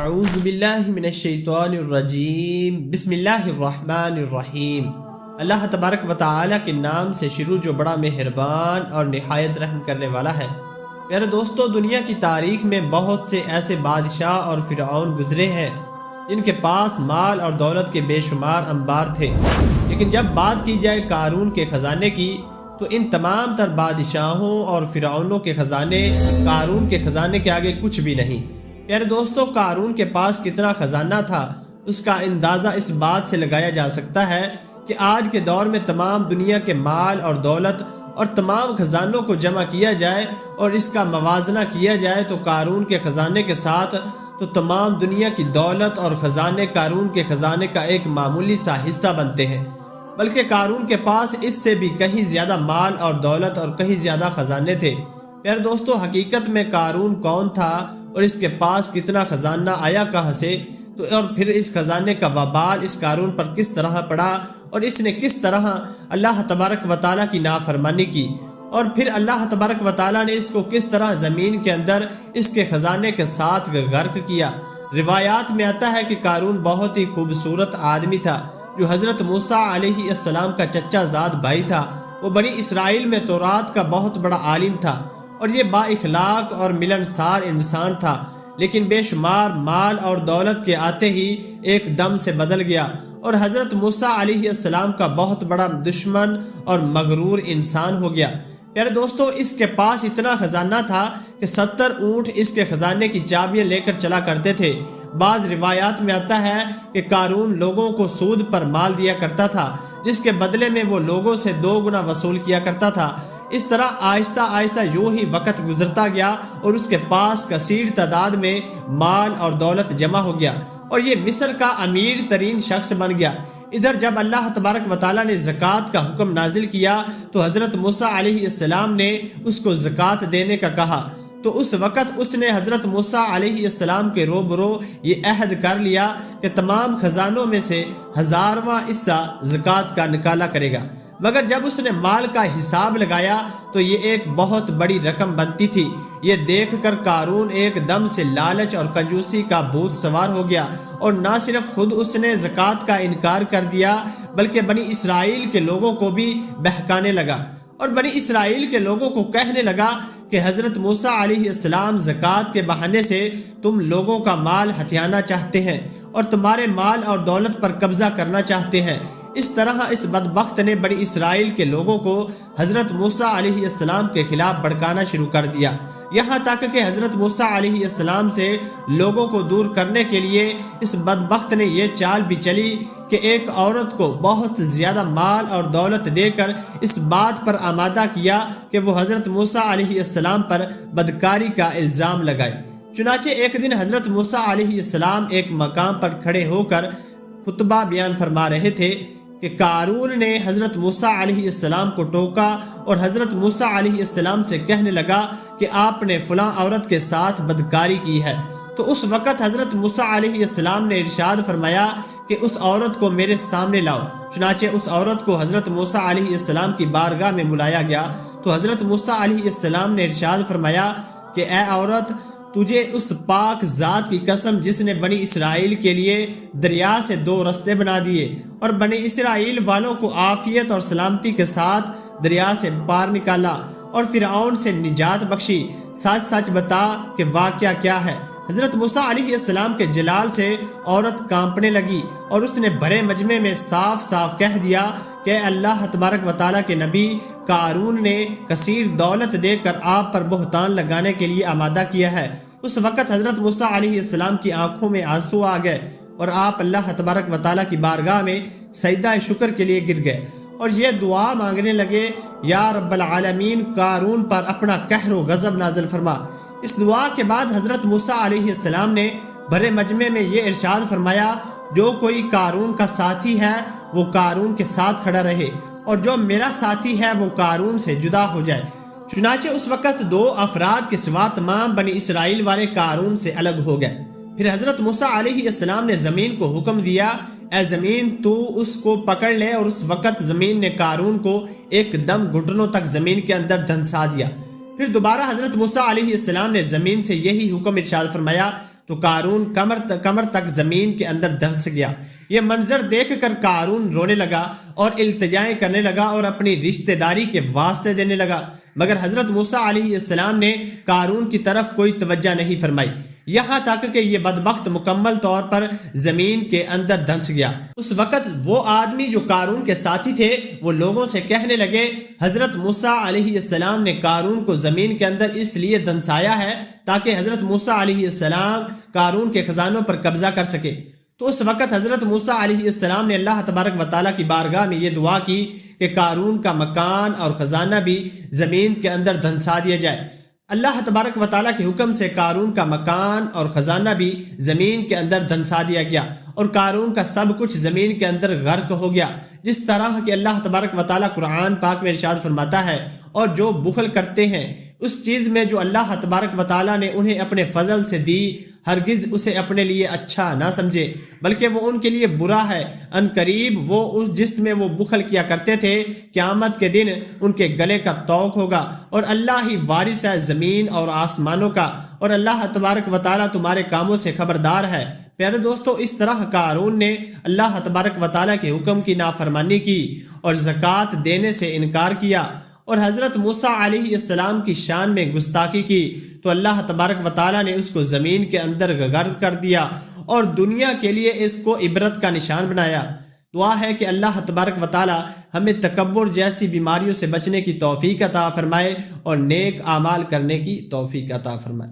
اعوذ باللہ من الشیطان الرجیم بسم اللہ الرحمن الرحیم۔ اللہ تبارک و تعالی کے نام سے شروع جو بڑا مہربان اور نہایت رحم کرنے والا ہے۔ میرے دوستو، دنیا کی تاریخ میں بہت سے ایسے بادشاہ اور فرعون گزرے ہیں جن کے پاس مال اور دولت کے بے شمار انبار تھے، لیکن جب بات کی جائے قارون کے خزانے کی تو ان تمام تر بادشاہوں اور فرعونوں کے خزانے قارون کے خزانے کے آگے کچھ بھی نہیں۔ پیارے دوستو، قارون کے پاس کتنا خزانہ تھا اس کا اندازہ اس بات سے لگایا جا سکتا ہے کہ آج کے دور میں تمام دنیا کے مال اور دولت اور تمام خزانوں کو جمع کیا جائے اور اس کا موازنہ کیا جائے تو قارون کے خزانے کے ساتھ تو تمام دنیا کی دولت اور خزانے قارون کے خزانے کا ایک معمولی سا حصہ بنتے ہیں، بلکہ قارون کے پاس اس سے بھی کہیں زیادہ مال اور دولت اور کہیں زیادہ خزانے تھے۔ پیارے دوستو، حقیقت میں قارون کون تھا اور اس کے پاس کتنا خزانہ آیا کہاں سے، تو اور پھر اس خزانے کا وبال اس قارون پر کس طرح پڑا اور اس نے کس طرح اللہ تبارک و تعالیٰ کی نافرمانی کی، اور پھر اللہ تبارک و تعالیٰ نے اس کو کس طرح زمین کے اندر اس کے خزانے کے ساتھ غرق کیا۔ روایات میں آتا ہے کہ قارون بہت ہی خوبصورت آدمی تھا جو حضرت موسیٰ علیہ السلام کا چچا زاد بھائی تھا۔ وہ بنی اسرائیل میں تورات کا بہت بڑا عالم تھا اور یہ با اخلاق اور ملنسار انسان تھا، لیکن بے شمار مال اور دولت کے آتے ہی ایک دم سے بدل گیا اور حضرت موسیٰ علیہ السلام کا بہت بڑا دشمن اور مغرور انسان ہو گیا۔ پیارے دوستو، اس کے پاس اتنا خزانہ تھا کہ 70 اونٹ اس کے خزانے کی چابیاں لے کر چلا کرتے تھے۔ بعض روایات میں آتا ہے کہ قارون لوگوں کو سود پر مال دیا کرتا تھا، جس کے بدلے میں وہ لوگوں سے 2 گنا وصول کیا کرتا تھا۔ اس طرح آہستہ آہستہ یوں ہی وقت گزرتا گیا اور اس کے پاس کثیر تعداد میں مال اور دولت جمع ہو گیا اور یہ مصر کا امیر ترین شخص بن گیا۔ ادھر جب اللہ تبارک و تعالیٰ نے زکوٰۃ کا حکم نازل کیا تو حضرت موسیٰ علیہ السلام نے اس کو زکوٰۃ دینے کا کہا، تو اس وقت اس نے حضرت موسیٰ علیہ السلام کے روبرو یہ عہد کر لیا کہ تمام خزانوں میں سے 1000واں حصہ زکوٰۃ کا نکالا کرے گا، مگر جب اس نے مال کا حساب لگایا تو یہ ایک بہت بڑی رقم بنتی تھی۔ یہ دیکھ کر قارون ایک دم سے لالچ اور کنجوسی کا بھوت سوار ہو گیا اور نہ صرف خود اس نے زکوٰۃ کا انکار کر دیا بلکہ بنی اسرائیل کے لوگوں کو بھی بہکانے لگا اور بنی اسرائیل کے لوگوں کو کہنے لگا کہ حضرت موسیٰ علیہ السلام زکوٰۃ کے بہانے سے تم لوگوں کا مال ہتھیانا چاہتے ہیں اور تمہارے مال اور دولت پر قبضہ کرنا چاہتے ہیں۔ اس طرح اس بدبخت نے بنی اسرائیل کے لوگوں کو حضرت موسیٰ علیہ السلام کے خلاف بھڑکانا شروع کر دیا، یہاں تک کہ حضرت موسیٰ علیہ السلام سے لوگوں کو دور کرنے کے لیے اس بدبخت نے یہ چال بھی چلی کہ ایک عورت کو بہت زیادہ مال اور دولت دے کر اس بات پر آمادہ کیا کہ وہ حضرت موسیٰ علیہ السلام پر بدکاری کا الزام لگائے۔ چنانچہ ایک دن حضرت موسیٰ علیہ السلام ایک مقام پر کھڑے ہو کر خطبہ بیان فرما رہے تھے کہ قارون نے حضرت موسیٰ علیہ السلام کو ٹوکا اور حضرت موسیٰ علیہ السلام سے کہنے لگا کہ آپ نے فلاں عورت کے ساتھ بدکاری کی ہے۔ تو اس وقت حضرت موسیٰ علیہ السلام نے ارشاد فرمایا کہ اس عورت کو میرے سامنے لاؤ۔ چنانچہ اس عورت کو حضرت موسیٰ علیہ السلام کی بارگاہ میں بلایا گیا تو حضرت موسیٰ علیہ السلام نے ارشاد فرمایا کہ اے عورت، تجھے اس پاک ذات کی قسم جس نے بنی اسرائیل کے لیے دریا سے 2 رستے بنا دیے اور بنی اسرائیل والوں کو عافیت اور سلامتی کے ساتھ دریا سے پار نکالا اور فرعون سے نجات بخشی، سچ سچ بتا کہ واقعہ کیا ہے۔ حضرت موسیٰ علیہ السلام کے جلال سے عورت کانپنے لگی اور اس نے بھرے مجمع میں صاف صاف کہہ دیا کہ اللہ تبارک و تعالیٰ کے نبی، قارون نے کثیر دولت دے کر آپ پر بہتان لگانے کے لیے آمادہ کیا ہے۔ اس وقت حضرت موسیٰ علیہ السلام کی آنکھوں میں آنسو آ گئے اور آپ اللہ تبارک و تعالیٰ کی بارگاہ میں سجدہ شکر کے لیے گر گئے اور یہ دعا مانگنے لگے، یا رب العالمین، قارون پر اپنا قہر و غضب نازل فرما۔ اس دعا کے بعد حضرت موسیٰ علیہ السلام نے بھرے مجمع میں یہ ارشاد فرمایا، جو کوئی قارون کا ساتھی ہے وہ قارون کے ساتھ کھڑا رہے اور جو میرا ساتھی ہے وہ قارون سے جدا ہو جائے۔ چنانچہ اس وقت 2 افراد کے سوا تمام بنی اسرائیل والے قارون سے الگ ہو گئے۔ پھر حضرت موسیٰ علیہ السلام نے زمین کو حکم دیا، اے زمین تو اس کو پکڑ لے، اور اس وقت زمین نے قارون کو ایک دم گھٹنوں تک زمین کے اندر دھنسا دیا۔ پھر دوبارہ حضرت موسیٰ علیہ السلام نے زمین سے یہی حکم ارشاد فرمایا تو قارون کمر تک زمین کے اندر دھنس گیا۔ یہ منظر دیکھ کر قارون رونے لگا اور التجائیں کرنے لگا اور اپنی رشتہ داری کے واسطے دینے لگا، مگر حضرت موسیٰ علیہ السلام نے قارون کی طرف کوئی توجہ نہیں فرمائی، یہاں تک کہ یہ بدبخت مکمل طور پر زمین کے اندر دھنس گیا۔ اس وقت وہ آدمی جو قارون کے ساتھی تھے وہ لوگوں سے کہنے لگے، حضرت موسیٰ علیہ السلام نے قارون کو زمین کے اندر اس لیے دھنسایا ہے تاکہ حضرت موسیٰ علیہ السلام قارون کے خزانوں پر قبضہ کر سکے۔ تو اس وقت حضرت موسیٰ علیہ السلام نے اللہ تبارک و تعالیٰ کی بارگاہ میں یہ دعا کی کہ قارون کا مکان اور خزانہ بھی زمین کے اندر دھنسا دیا جائے۔ اللہ تبارک و تعالیٰ کے حکم سے قارون کا مکان اور خزانہ بھی زمین کے اندر دھنسا دیا گیا اور قارون کا سب کچھ زمین کے اندر غرق ہو گیا، جس طرح کہ اللہ تبارک و تعالیٰ قرآن پاک میں ارشاد فرماتا ہے، اور جو بخل کرتے ہیں اس چیز میں جو اللہ تبارک و تعالیٰ نے انہیں اپنے فضل سے دی، ہرگز اسے اپنے لیے اچھا نہ سمجھے بلکہ وہ ان کے لیے برا ہے۔ ان قریب وہ اس جس میں وہ بخل کیا کرتے تھے قیامت کے دن ان کے گلے کا طوق ہوگا، اور اللہ ہی وارث ہے زمین اور آسمانوں کا، اور اللہ تبارک و تعالیٰ تمہارے کاموں سے خبردار ہے۔ پیارے دوستو، اس طرح قارون نے اللہ تبارک و تعالیٰ کے حکم کی نافرمانی کی اور زکوٰۃ دینے سے انکار کیا اور حضرت موسیٰ علیہ السلام کی شان میں گستاخی کی، تو اللہ تبارک و تعالیٰ نے اس کو زمین کے اندر غرق کر دیا اور دنیا کے لیے اس کو عبرت کا نشان بنایا۔ دعا ہے کہ اللہ تبارک و تعالیٰ ہمیں تکبر جیسی بیماریوں سے بچنے کی توفیق عطا فرمائے اور نیک اعمال کرنے کی توفیق عطا فرمائے۔